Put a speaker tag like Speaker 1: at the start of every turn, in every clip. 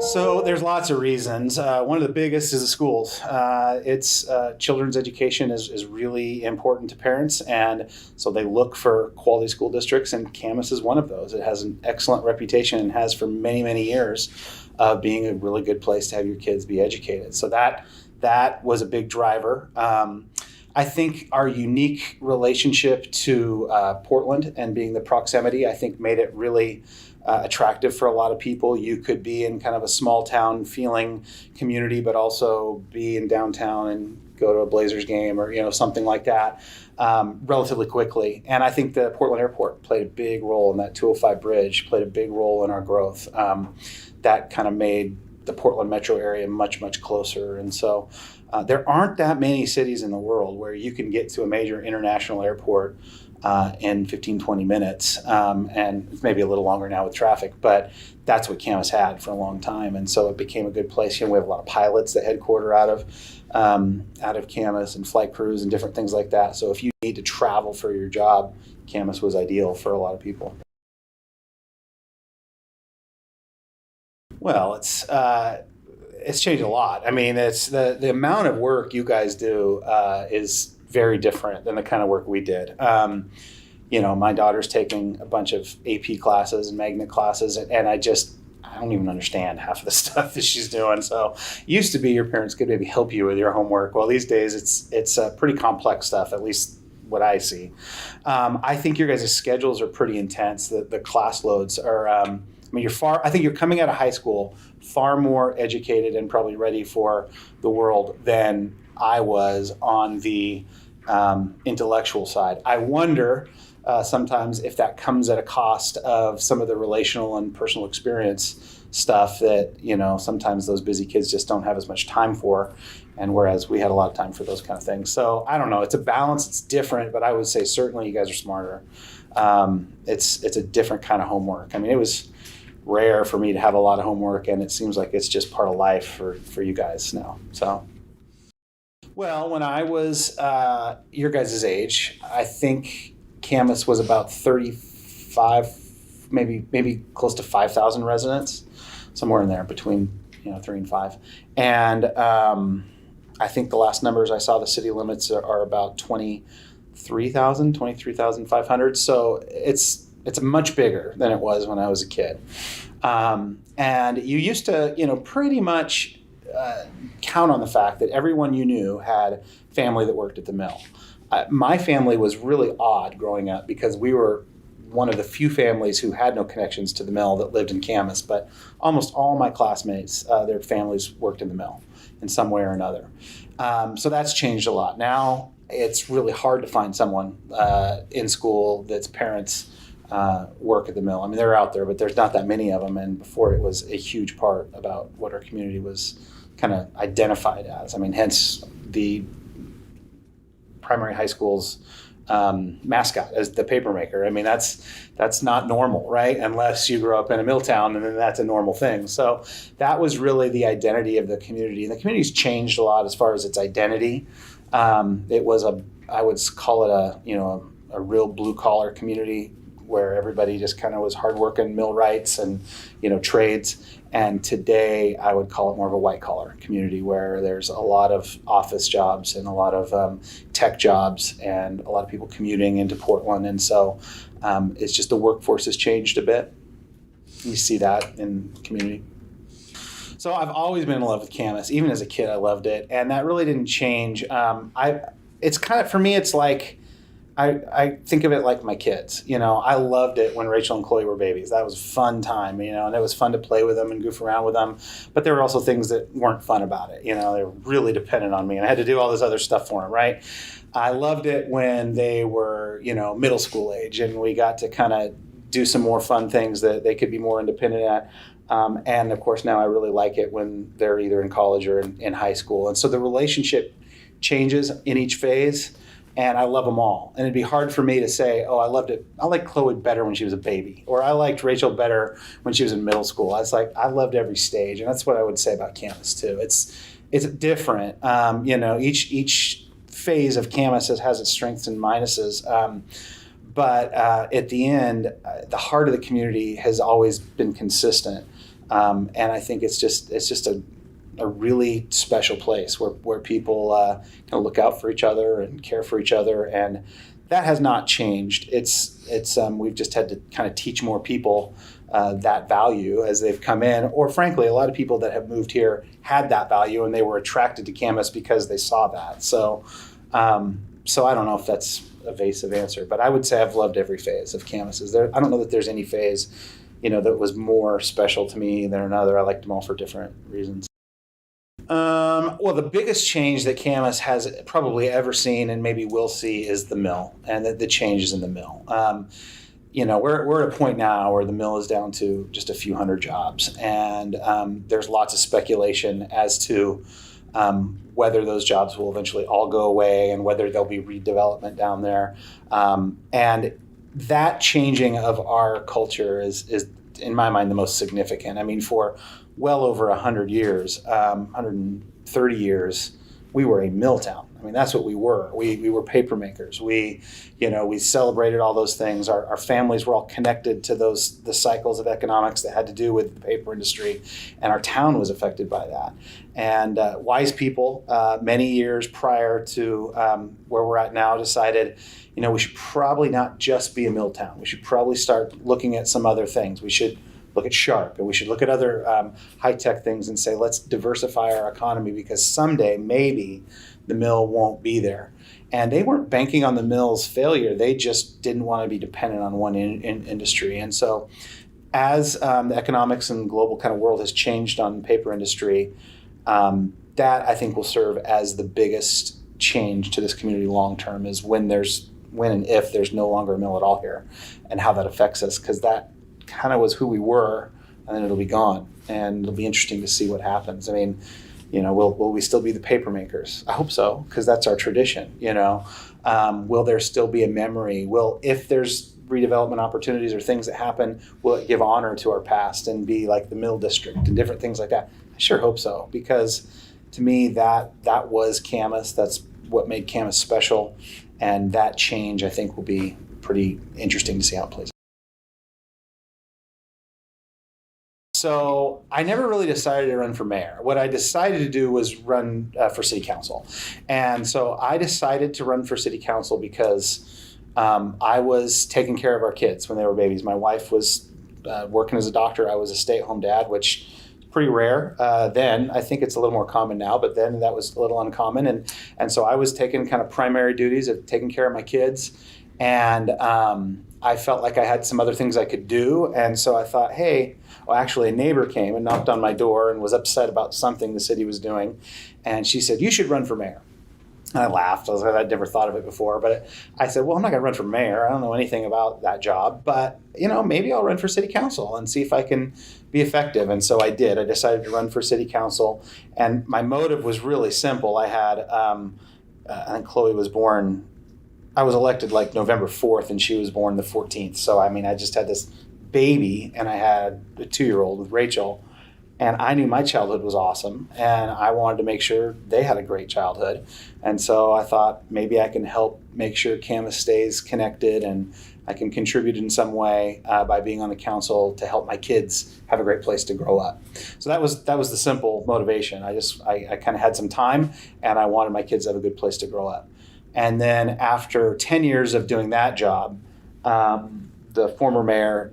Speaker 1: So there's lots of reasons. One of the biggest is the schools. It's children's education is really important to parents, and so they look for quality school districts, and Camas is one of those. It has an excellent reputation and has for many, many years of being a really good place to have your kids be educated. So that was a big driver. I think our unique relationship to Portland and being the proximity, I think made it really attractive for a lot of people. You could be in kind of a small town feeling community, but also be in downtown and go to a Blazers game or something like that relatively quickly. And I think the Portland Airport played a big role in that 205 bridge, played a big role in our growth. That kind of made the Portland metro area much, much closer. And so there aren't that many cities in the world where you can get to a major international airport in 15, 20 minutes. And it's maybe a little longer now with traffic, but that's what Camas had for a long time. And so it became a good place. We have a lot of pilots that headquarter out of Camas, and flight crews and different things like that. So if you need to travel for your job, Camas was ideal for a lot of people. Well, it's changed a lot. I mean, it's the amount of work you guys do is very different than the kind of work we did. My daughter's taking a bunch of AP classes and magnet classes, and I don't even understand half of the stuff that she's doing. So used to be your parents could maybe help you with your homework. Well, these days it's pretty complex stuff, at least what I see. I think your guys' schedules are pretty intense. The class loads are, I think you're coming out of high school far more educated and probably ready for the world than I was on the intellectual side. I wonder sometimes if that comes at a cost of some of the relational and personal experience stuff that, sometimes those busy kids just don't have as much time for. And whereas we had a lot of time for those kind of things. So I don't know, it's a balance, it's different, but I would say certainly you guys are smarter. It's a different kind of homework. I mean, it was rare for me to have a lot of homework, and it seems like it's just part of life for you guys now. So, well, when I was your guys' age, I think Camas was about 35, maybe close to 5,000 residents, somewhere in there between 3 and 5. And I think the last numbers I saw, the city limits are about 23,500. So it's much bigger than it was when I was a kid. And you used to, pretty much count on the fact that everyone you knew had family that worked at the mill. My family was really odd growing up because we were one of the few families who had no connections to the mill that lived in Camas, but almost all my classmates, their families worked in the mill in some way or another. So that's changed a lot. Now it's really hard to find someone in school that's parents work at the mill. I mean, they're out there, but there's not that many of them. And before, it was a huge part about what our community was kind of identified as. I mean, hence the primary high school's mascot as the papermaker. I mean, that's not normal, right? Unless you grow up in a mill town, and then that's a normal thing. So that was really the identity of the community. And the community's changed a lot as far as its identity. It was I would call it a real blue collar community where everybody just kind of was hardworking millwrights and trades. And today I would call it more of a white collar community where there's a lot of office jobs and a lot of tech jobs and a lot of people commuting into Portland. And so it's just the workforce has changed a bit. You see that in the community. So I've always been in love with Camas. Even as a kid, I loved it. And that really didn't change. It's kind of, for me, it's like, I think of it like my kids. I loved it when Rachel and Chloe were babies. That was a fun time, and it was fun to play with them and goof around with them. But there were also things that weren't fun about it. They were really dependent on me, and I had to do all this other stuff for them, right? I loved it when they were, middle school age, and we got to kind of do some more fun things that they could be more independent at. And of course, now I really like it when they're either in college or in high school. And so the relationship changes in each phase. And I love them all. And it'd be hard for me to say, I loved it. I liked Chloe better when she was a baby, or I liked Rachel better when she was in middle school. I loved every stage. And that's what I would say about Camas too. It's different. Each phase of Camas has its strengths and minuses. But at the end, the heart of the community has always been consistent. And I think it's just a really special place where people kind of look out for each other and care for each other, and that has not changed. We've just had to kind of teach more people that value as they've come in, or frankly, a lot of people that have moved here had that value and they were attracted to Camas because they saw that. So I don't know if that's a evasive answer, but I would say I've loved every phase of Camas. I don't know that there's any phase, that was more special to me than another. I liked them all for different reasons. Well, the biggest change that Camas has probably ever seen, and maybe will see, is the mill and the changes in the mill. We're at a point now where the mill is down to just a few hundred jobs, and there's lots of speculation as to whether those jobs will eventually all go away and whether there'll be redevelopment down there. And that changing of our culture is, in my mind, the most significant. I mean, for well over 100 years, 130 years, we were a mill town. I mean, that's what we were. We were paper makers. We celebrated all those things. Our families were all connected to the cycles of economics that had to do with the paper industry, and our town was affected by that. And wise people, many years prior to where we're at now, decided, we should probably not just be a mill town. We should probably start looking at some other things. We should look at Sharp, and we should look at other high-tech things and say, let's diversify our economy, because someday maybe the mill won't be there. And they weren't banking on the mill's failure. They just didn't want to be dependent on one industry. And so as the economics and global kind of world has changed on the paper industry, that I think will serve as the biggest change to this community long-term, is when and if there's no longer a mill at all here, and how that affects us, because that kind of was who we were, and then it'll be gone. And it'll be interesting to see what happens. I mean, will we still be the paper makers? I hope so, because that's our tradition. Will there still be a memory? If there's redevelopment opportunities or things that happen, will it give honor to our past and be like the mill district and different things like that? I sure hope so, because to me that was Camas. That's what made Camas special, and that change, I think, will be pretty interesting to see how it plays out. So I never really decided to run for mayor. What I decided to do was run for city council. And so I decided to run for city council because I was taking care of our kids when they were babies. My wife was working as a doctor. I was a stay-at-home dad, which is pretty rare then. I think it's a little more common now, but then that was a little uncommon. And so I was taking kind of primary duties of taking care of my kids. And I felt like I had some other things I could do. And so I thought, actually a neighbor came and knocked on my door and was upset about something the city was doing. And she said, "You should run for mayor." And I laughed. I was like, I'd never thought of it before. But I said, well, I'm not going to run for mayor. I don't know anything about that job. But, maybe I'll run for city council and see if I can be effective. And so I did. I decided to run for city council. And my motive was really simple. I had, I think Chloe was born, I was elected like November 4th, and she was born the 14th. So, I just had this baby, and I had a 2-year-old with Rachel, and I knew my childhood was awesome, and I wanted to make sure they had a great childhood. And so I thought maybe I can help make sure Camas stays connected, and I can contribute in some way by being on the council to help my kids have a great place to grow up. So that was the simple motivation. I kind of had some time, and I wanted my kids to have a good place to grow up. And then after 10 years of doing that job, the former mayor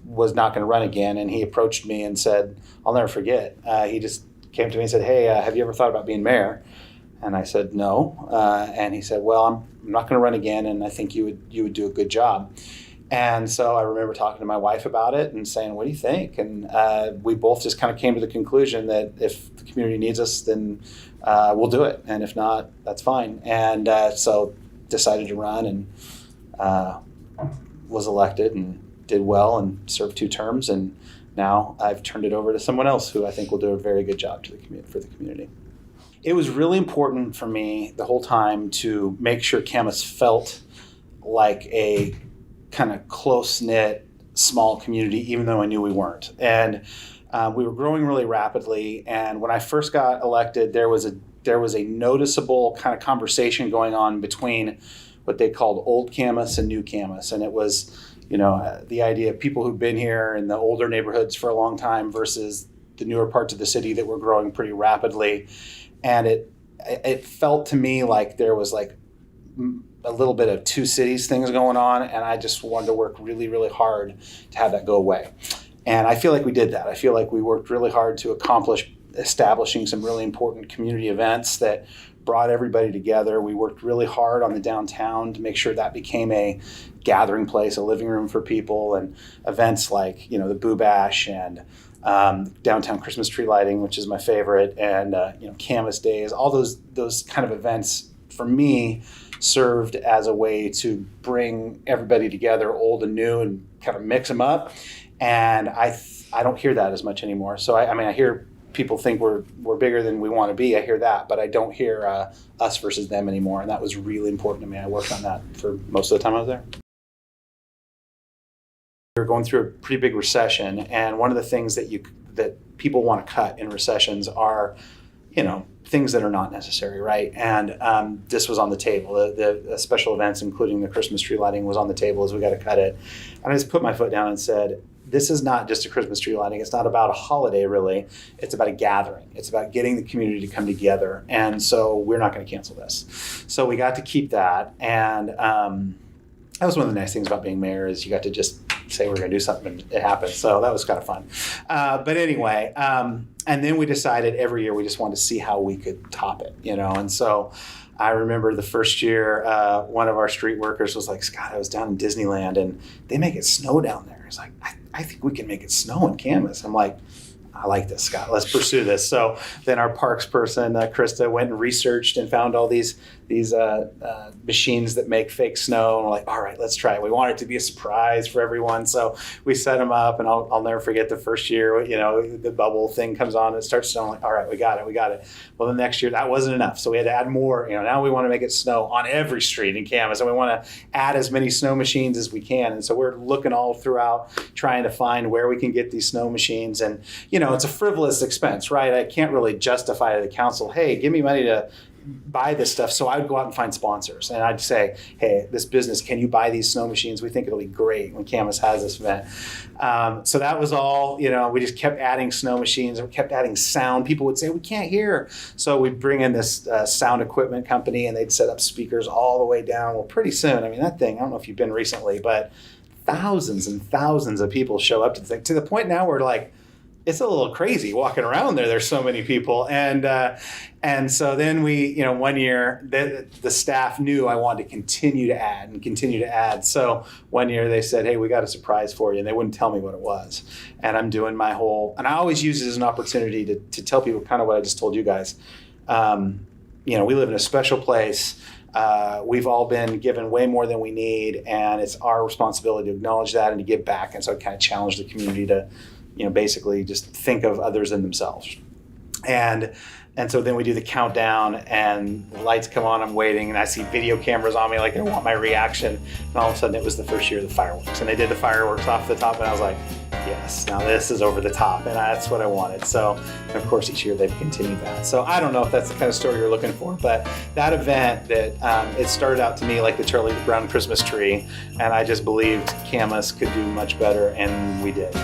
Speaker 1: was not going to run again, and he approached me and said, I'll never forget. He just came to me and said, "Hey, have you ever thought about being mayor?" And I said, "No." And he said, "Well, I'm not going to run again, and I think you would do a good job." And so I remember talking to my wife about it and saying, "What do you think?" And we both just kind of came to the conclusion that if the community needs us, then we'll do it, and if not, that's fine. And so decided to run, and was elected and did well and served 2 terms, and now I've turned it over to someone else who I think will do a very good job for the community. It was really important for me the whole time to make sure Camas felt like a kind of close-knit, small community, even though I knew we weren't. And we were growing really rapidly, and when I first got elected, there was a noticeable kind of conversation going on between what they called Old Camas and New Camas. And it was, the idea of people who've been here in the older neighborhoods for a long time versus the newer parts of the city that were growing pretty rapidly. And it felt to me like there was like a little bit of two cities things going on, and I just wanted to work really, really hard to have that go away. And I feel like we did that. I feel like we worked really hard to accomplish establishing some really important community events that brought everybody together. We worked really hard on the downtown to make sure that became a gathering place, a living room for people, and events like, the Boo Bash and downtown Christmas tree lighting, which is my favorite, and Camas Days. All those kind of events for me served as a way to bring everybody together, old and new, and kind of mix them up. And I don't hear that as much anymore. So I hear people think we're bigger than we want to be. I hear that, but I don't hear us versus them anymore. And that was really important to me. I worked on that for most of the time I was there. We were going through a pretty big recession, and one of the things that people want to cut in recessions are, things that are not necessary, right? And this was on the table. The special events, including the Christmas tree lighting, was on the table as we got to cut it. And I just put my foot down and said, this is not just a Christmas tree lighting. It's not about a holiday, really. It's about a gathering. It's about getting the community to come together. And so we're not going to cancel this. So we got to keep that. And that was one of the nice things about being mayor is you got to just say we're going to do something and it happened. So that was kind of fun. But anyway, and then we decided every year we just wanted to see how we could top it, And so I remember the first year, one of our street workers was like, Scott, I was down in Disneyland and they make it snow down there. He's like, I think we can make it snow in Camas. I'm like, I like this, Scott. Let's pursue this. So then our parks person, Krista, went and researched and found all these machines that make fake snow. And we're like, all right, let's try it. We want it to be a surprise for everyone. So we set them up, and I'll never forget the first year, the bubble thing comes on and it starts snowing. Like, all right, we got it. Well, the next year that wasn't enough. So we had to add more. Now we want to make it snow on every street in Camas, and we want to add as many snow machines as we can. And so we're looking all throughout trying to find where we can get these snow machines. And, it's a frivolous expense, right? I can't really justify to the council, hey, give me money to buy this stuff. So I would go out and find sponsors, and I'd say, hey, this business, can you buy these snow machines? We think it'll be great when Camas has this event. So that was all, we just kept adding snow machines, and we kept adding sound. People would say, we can't hear. So we'd bring in this sound equipment company, and they'd set up speakers all the way down. Well, pretty soon, that thing, I don't know if you've been recently, but thousands and thousands of people show up to the thing, to the point now where like, it's a little crazy walking around there. There's so many people. And so then we, one year the staff knew I wanted to continue to add. So one year they said, hey, we got a surprise for you. And they wouldn't tell me what it was. And I'm doing and I always use it as an opportunity to tell people kind of what I just told you guys. We live in a special place. We've all been given way more than we need. And it's our responsibility to acknowledge that and to give back. And so I kind of challenge the community to, basically just think of others than themselves. And so then we do the countdown, and the lights come on, I'm waiting, and I see video cameras on me like they want my reaction. And all of a sudden it was the first year of the fireworks. And they did the fireworks off the top, and I was like, yes, now this is over the top, and that's what I wanted. So, and of course, each year they've continued that. So I don't know if that's the kind of story you're looking for, but that event, it started out to me like the Charlie Brown Christmas tree, and I just believed Camas could do much better, and we did.